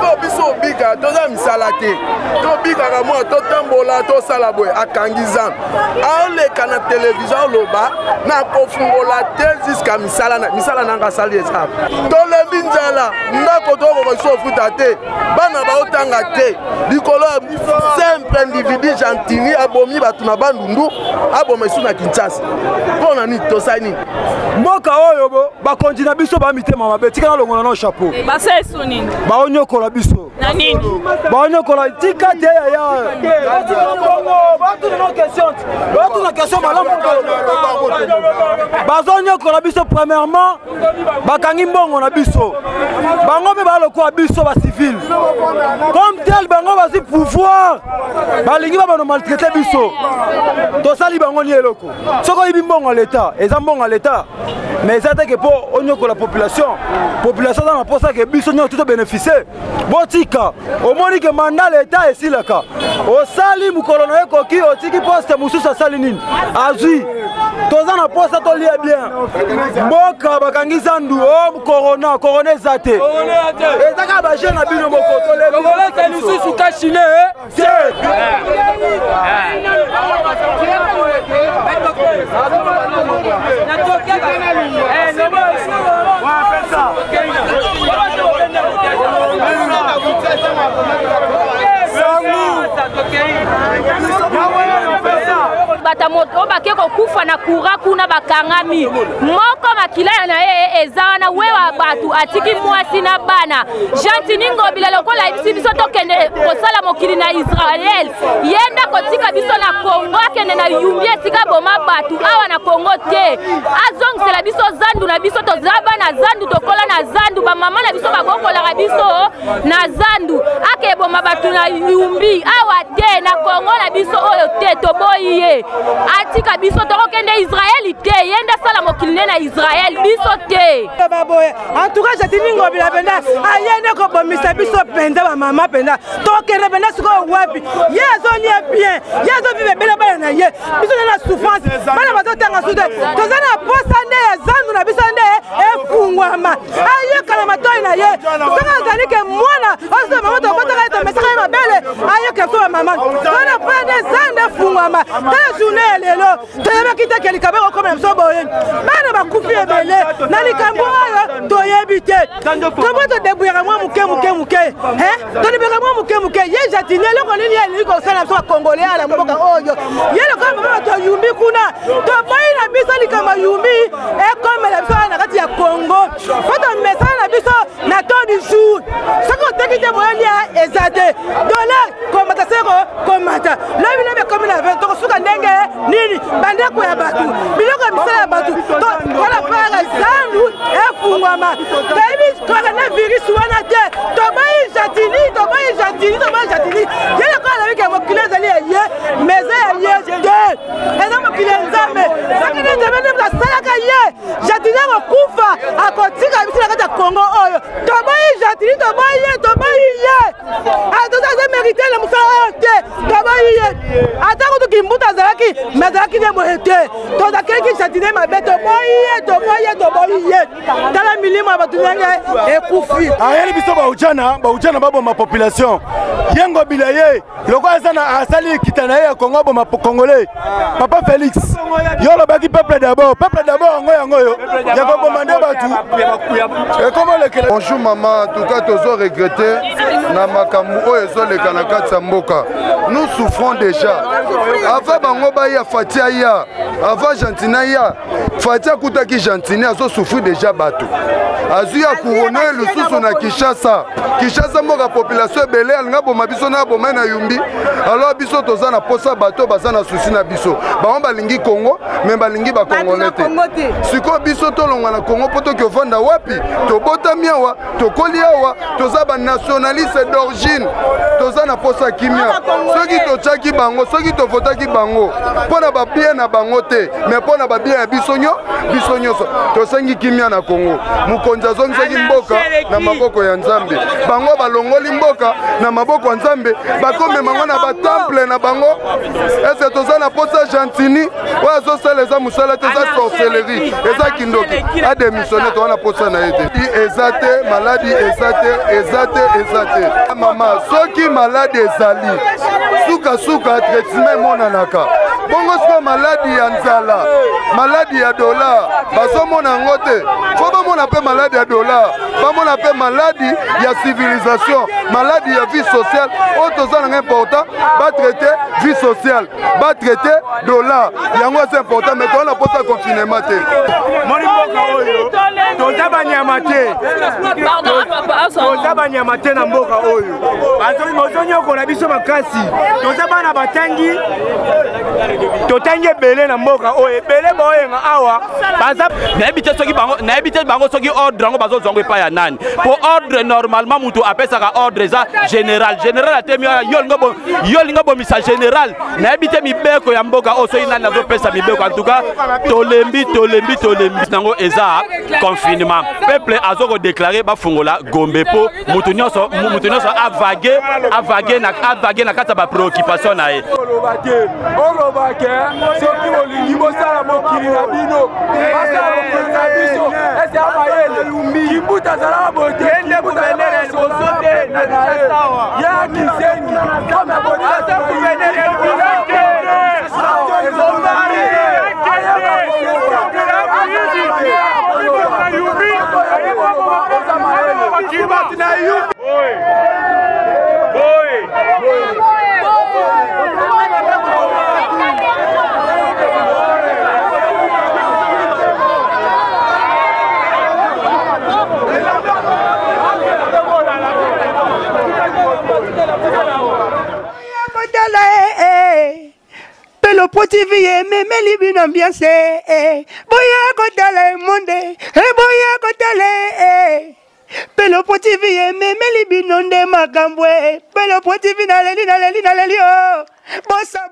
siko biso bika toza misala te to bika ka mo to tambola to sala boy akangiza aoleka na télévision loba na kofungola te jusqu'à misala nanga sali eza to lembi nzala ndako to ko so futa te bana ba otanga te likolo simple individu gentili abomi batu na bandundu aboma isu na Kinshasa pona ni to sani mboka oyo bakonzi na biso bamitema mabe tika na longola no chapeau basa esuni baonyokola biso na nini baonyokola tika te ya batu na question malamu bazonyokola biso premièrement bakangi mbongo na biso bango mpe balokwa biso ba civil comme tel bango basi pouvoir balingi babano maltraité biso tosali bango ni eloko soko ibi mbongo l'état eza mbongo l'état mais eza te ke po onyokola population dans la posa ke biso nyo tout bénéficier botika omoni ke mandat l'état esilaka osali mukolo na ekoki otiki poste mususu asali nini azwi toza na posa to lia bien mboka bakangisa ndu o corona eza te ezaka ba jeune na bino mokoto le koleka lisusu kashine batamoto bakeko kufa na kura kuna bakangami moko makila na ye ezana wewa batu atiki mwasi na bana jantiningo bilelo kola biso tokende kosala mokili na Israël yenda kotika biso na Congo akende na yumbie tika boma batu awa na Congo te azongela biso zandu na biso tozaba na zandu tokola na zandu ba mama na biso bagokola biso na zandu akeboma batu na yumbi awa te na Congo na biso oyo te toboyiye atika biso tokokende Israël te yenda sala mokili na Israël biso te en tout cas jatiningo bila benda ayene ko bomisa biso penda ba mama penda tokende benda siko wapi yezo ni bien yezo vive bela bala na ye biso na souffrance bana bazotanga sude tozana posa nde zandu na biso nde efungwama aye kala matoi na ye sanga zali ke mwana oso mama to kotaka to mesaka mabele aye ke so mama tona prendre zande fungwama ta journée lelo tayeba kita ke likabeko comme so boyen bana bakufi ebele na likambo ayo toyebi te comment to débrouiller moi muke to libérer moi muke ye jatine loko nini ye liko sala so congolais ala mboka oyo ye loko mama to yumbi kuna to boyi na biso likamba yumbi e comme la biso na kati ya Congo foto message na biso na to du jour soko tekite moyali ya ezade dollar komata seko komata lobi lobi comme la 20 to suka ndenge nini bandeko ya batu biloko misala ya batu to wala para zandu efungwama baby coronavirus wana te to bayi jatini yele ko la wike mokile zali ye meze ye de eza mokile nzambe sakene nzambe ne salaka ye jatini ko kufa akotika bisila kata Congo oyo to bayi jatini to bayi ye atoza ze mériter le musala te to bayi ye atako to kimbuta zalaki mazalaki ne bohete to da kelki jatini mabe to bayi ye tala milima batunenge ekufi ayeli biso baujana babo ma population yengo bilaye loko azana asali kitana ye Congo bo ma congolais papa Félix yolo baki peuple d'abord yango yo yako bomande batu et comment le bonjour maman, en tout cas tozo regretter na makambu oyo ezoleka na kati ya mboka. Nous souffrons déjà avant bango ba ya Fatia ya avant Jantina ya Fatia kutaki Jantina azo souffrir déjà bato azu ya couronner lususu na Kinshasa mboka population belé alinga boma biso na boma na yumbi alors biso toza na posa bato baza na souci na biso bango balingi Congo mais balingi ba Congolais te siko biso tolonga na Congo poto ke vanda wapi tobota miawa tokoli awa toza ba nationaliste d'origine toza na posa kimia soki tochaki bango soki tofotaki bango mpona babien na bango te mais mpona babien ya biso nyonso tosengi kimia na Congo. Mokonzi azongisaki mboka na maboko ya Nzambe, bango balongoli mboka na maboko ya Nzambe, bakomema bango na batemple na bango. Ese toza na posa Gentini oyo azosala eza mosala te, eza sorcellerie, eza kindoki adémissionne toza na posa na ye te. Eza te maladi, eza te mama soki maladi ezali suka traitement emonanaka bongo siko maladi ya nzala maladi ya dola bazomona yango te fo bamona mpe maladi ya dola bamona mpe maladi ya civilisation maladi ya vie sociale oyo toza nanga important batraite vie sociale batraite dola yango eza important mais toza na posa confinement te moni mboka oyo toza banyama te toza banyama te na mboka oyo bozonyokola biso makasi toza bana batangi totangi ebele na mboka oyo ebele baoyenga awa baza nayebi te bango soki ordre yango bazozwango epai ya nani po ordre normalement mutu apesaka ordre eza général atemi yo linga bomisa général nayebi te mibeko ya mboka oyo soki nani azopesa mibeko en tout cas tolembi nango eza confinement peuple azokodéclare bafungola Gombe po mutu nyonso avage na kati ya bapréoccupation na ye olobake soki olingi bosala mokili na bino basala mokili na biso ese amayele kimbuta azalaka botende guvenere liboso te ya kisengi kome bonasa guvenere liboso te Pelo TV meme libi ambiance boya kotala monde boya kotala Pelo TV meme libi nonde makambwe Pelo TV naleli bossa